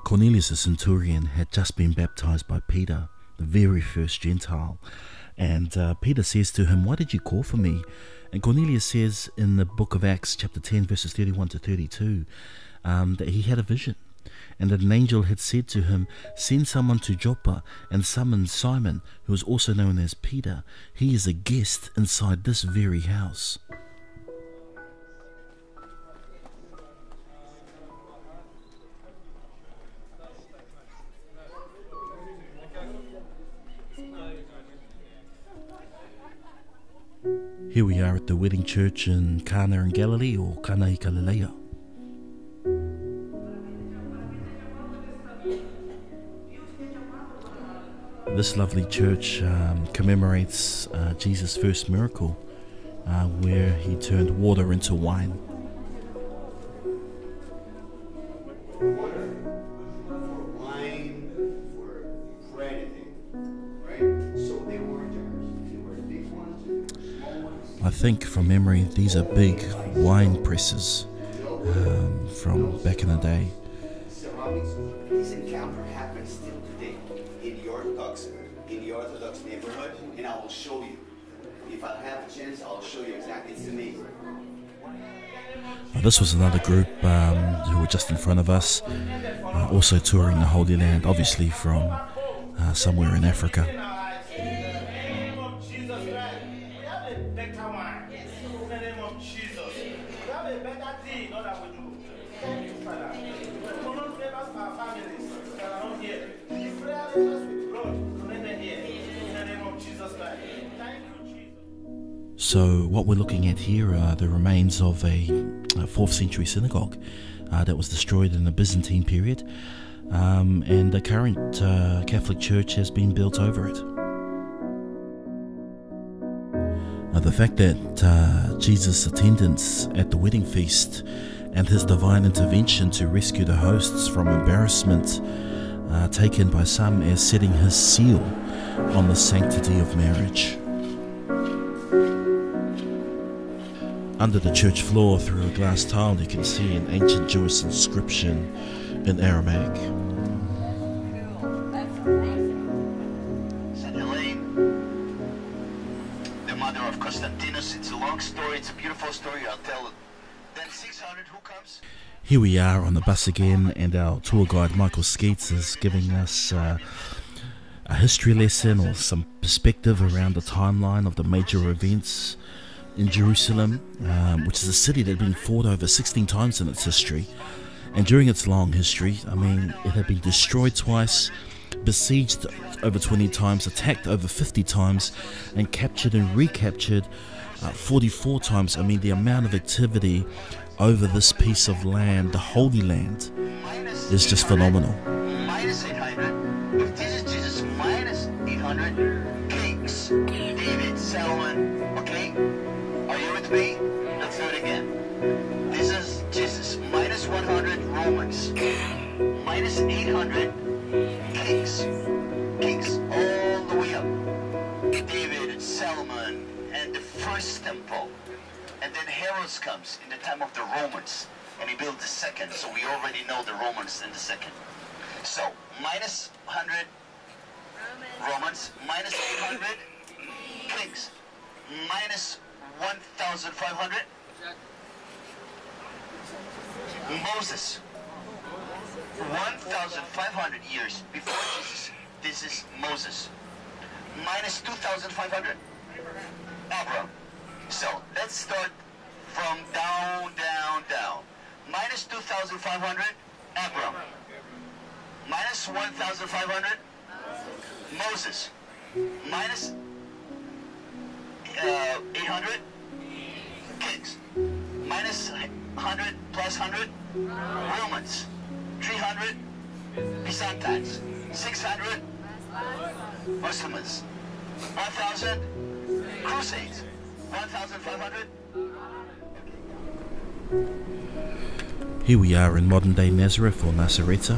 Cornelius the centurion had just been baptized by Peter, the very first Gentile. And Peter says to him, "Why did you call for me?" And Cornelius says in the book of Acts chapter 10 verses 31 to 32 that he had a vision, and that an angel had said to him, "Send someone to Joppa and summon Simon, who is also known as Peter. He is a guest inside this very house." Here we are at the wedding church in Cana in Galilee, or Cana I Galilee. This lovely church commemorates Jesus' first miracle, where he turned water into wine. I think from memory these are big wine presses from back in the day. This encounter happens still today in the Orthodox neighborhood, and I will show you. If I have a chance, I'll show you exactly. It's amazing. This was another group who were just in front of us, also touring the Holy Land, obviously from somewhere in Africa. So what we're looking at here are the remains of a 4th century synagogue that was destroyed in the Byzantine period, and the current Catholic Church has been built over it. The fact that Jesus' attendance at the wedding feast and his divine intervention to rescue the hosts from embarrassment taken by some as setting his seal on the sanctity of marriage. Under the church floor, through a glass tile, you can see an ancient Jewish inscription in Aramaic. St. Helene, the mother of Constantinus. It's a long story, it's a beautiful story, I'll tell it. Then 600, who comes? Here we are on the bus again, and our tour guide Michael Skeets is giving us a history lesson or some perspective around the timeline of the major events in Jerusalem, which is a city that had been fought over 16 times in its history. And during its long history, I mean, it had been destroyed twice, besieged over 20 times, attacked over 50 times, and captured and recaptured 44 times. I mean, the amount of activity over this piece of land, the Holy Land, is just phenomenal. Minus 800. If this is Jesus, minus 800 kings. David, Solomon, okay? Are you with me? Let's do it again. This is Jesus, minus 100 Romans, minus 800 kings. Kings all the way up. David and Solomon and the first temple. And then Herod comes in the time of the Romans, and he built the second, so we already know the Romans and the second. So, minus 100 Romans, minus 800 kings, minus 1,500 Moses. 1,500 years before Jesus, this is Moses. Minus 2,500 Abraham. So let's start from down, down, down. Minus 2,500 Abraham. Minus 1,500 Moses. Minus 800 kings. Minus 100 plus 100 Romans. 300 Byzantines. 600 Muslims. 1,000 Crusades. 1,500. Here we are in modern day Nazareth, or Nazareth.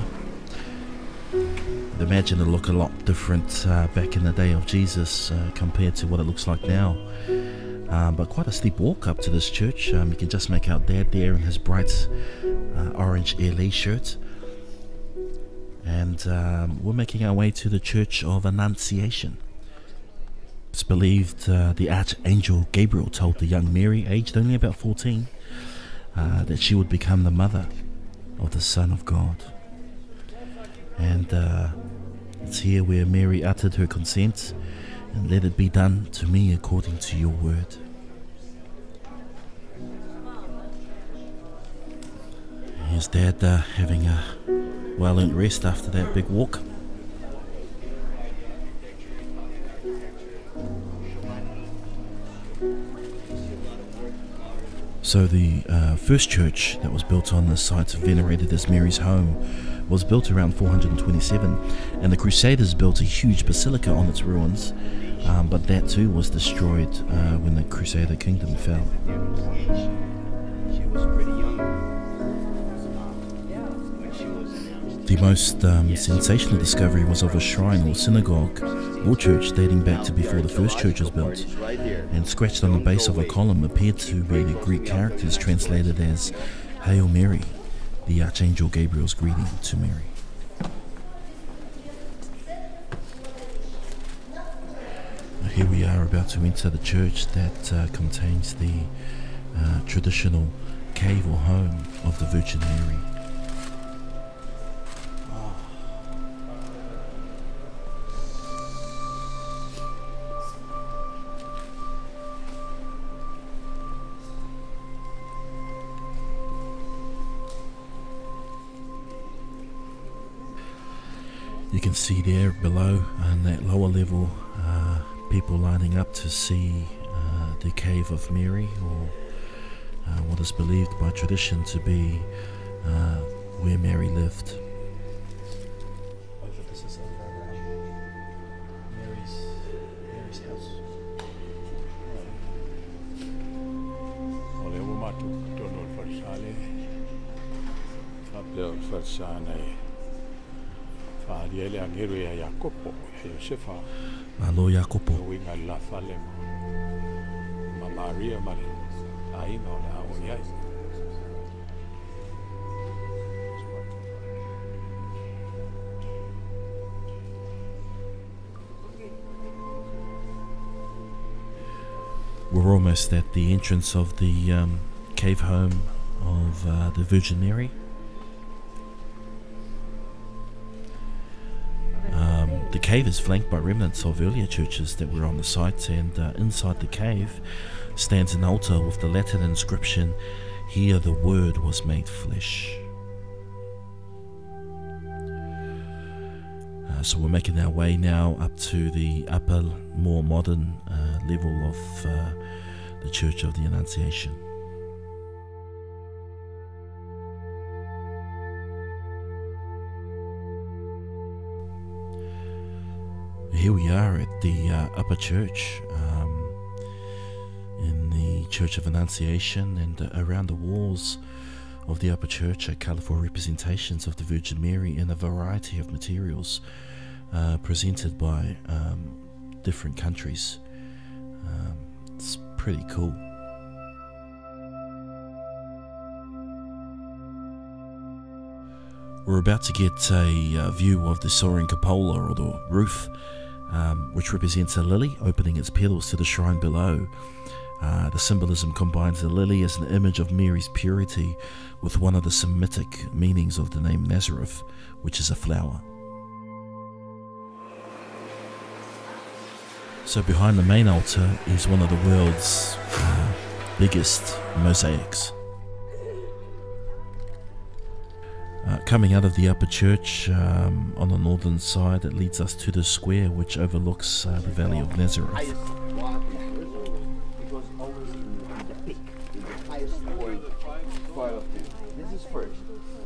Imagine it look a lot different back in the day of Jesus compared to what it looks like now. But quite a steep walk up to this church. You can just make out Dad there in his bright orange Air Lee shirt. and we're making our way to the Church of Annunciation. It's believed the Archangel Gabriel told the young Mary, aged only about 14, that she would become the mother of the Son of God. And it's here where Mary uttered her consent, and let it be done to me according to your word. Here's Dad having a well-earned rest after that big walk. So the first church that was built on the site venerated as Mary's home was built around 427, and the CRUSADES built a huge basilica on its ruins, but that too was destroyed when the Crusader kingdom fell. She was pretty young. The most sensational discovery was of a shrine or synagogue or church dating back to before the first church was built, and scratched on the base of a column appeared to be the Greek characters translated as Hail Mary, the Archangel Gabriel's greeting to Mary. Here we are about to enter the church that contains the traditional cave or home of the Virgin Mary. You can see there below on that lower level people lining up to see the cave of Mary, or what is believed by tradition to be where Mary lived. This is Mary's house. Malo Jacopo. We're almost at the entrance of the cave home of the Virgin Mary. The cave is flanked by remnants of earlier churches that were on the site, and inside the cave stands an altar with the Latin inscription, "Here the Word was made flesh." So we're making our way now up to the upper, more modern level of the Church of the Annunciation. Here we are at the upper church, in the Church of Annunciation, and around the walls of the upper church are colourful representations of the Virgin Mary in a variety of materials presented by different countries. It's pretty cool. We're about to get a view of the soaring cupola, or the roof, which represents a lily opening its petals to the shrine below. The symbolism combines the lily as an image of Mary's purity with one of the Semitic meanings of the name Nazareth, which is a flower. So behind the main altar is one of the world's biggest mosaics. Coming out of the upper church on the northern side, it leads us to the square which overlooks the Valley of Nazareth. It was always in the peak, in the highest part of it. This is first.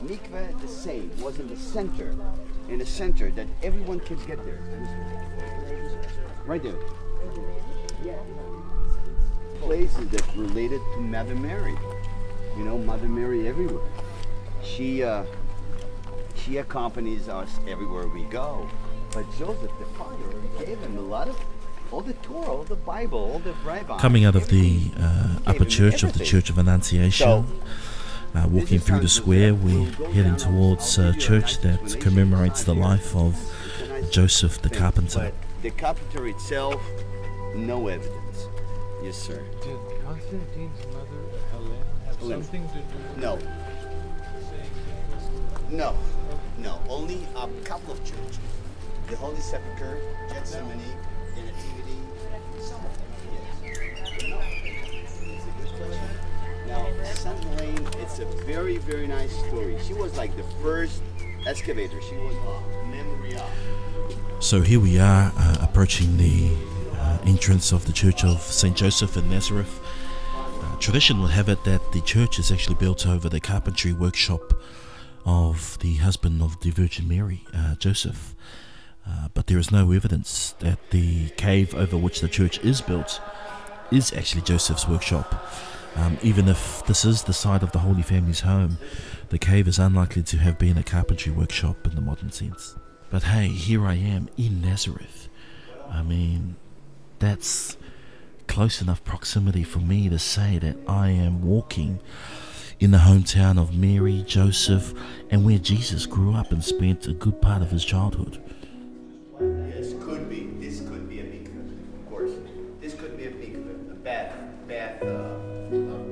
Mikveh, the same, was in the center that everyone can get there. Right there. Places that related to Mother Mary. You know, Mother Mary everywhere. She accompanies us everywhere we go. But Joseph, the father, gave him a lot of, all the Torah, all the Bible, all the rabbis. Coming out of the upper church of the Church of Annunciation, Walking through the square, we're heading towards a church that commemorates the life of Joseph the carpenter. But the carpenter itself, no evidence. Yes, sir. Did Constantine's mother, Helena, have something to do with No. saying he was? No. Only a couple of churches. The Holy Sepulchre, Gethsemane, the Nativity, some of them, yes. No. It's a good question. Now, St. Helene, it's a very, very nice story. She was like the first excavator. She was memory of. So here we are approaching the entrance of the Church of St. Joseph in Nazareth. Tradition will have it that the church is actually built over the carpentry workshop of the husband of the Virgin Mary, Joseph. But there is no evidence that the cave over which the church is built is actually Joseph's workshop. Even if this is the site of the Holy Family's home, the cave is unlikely to have been a carpentry workshop in the modern sense. But hey, here I am in Nazareth. I mean, that's close enough proximity for me to say that I am walking in the hometown of Mary, Joseph, and where Jesus grew up and spent a good part of his childhood. Yes, could be. This could be a mikveh, of course. This could be a mikveh, a bath,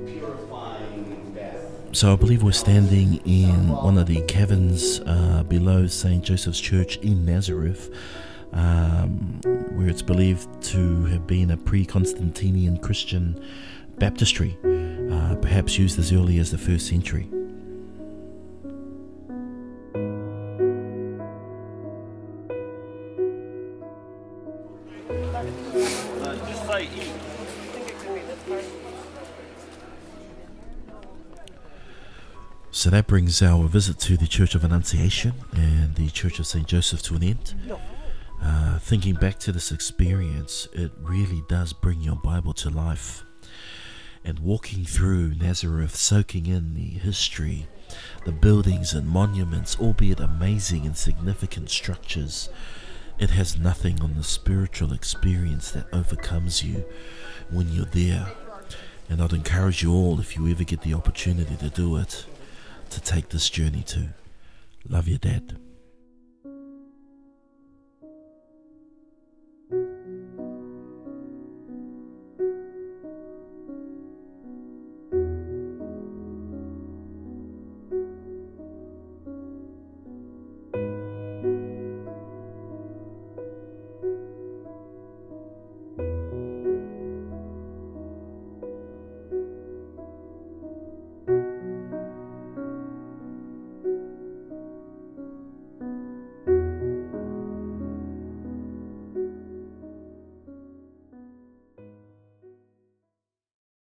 purifying bath. So I believe we're standing in one of the caverns below St. Joseph's Church in Nazareth, where it's believed to have been a pre-Constantinian Christian baptistry, perhaps used as early as the 1st century. So that brings our visit to the Church of Annunciation and the Church of St. Joseph to an end. Thinking back to this experience, it really does bring your Bible to life. And walking through Nazareth, soaking in the history, the buildings and monuments, albeit amazing and significant structures, it has nothing on the spiritual experience that overcomes you when you're there. And I'd encourage you all, if you ever get the opportunity to do it, to take this journey too. Love your dad.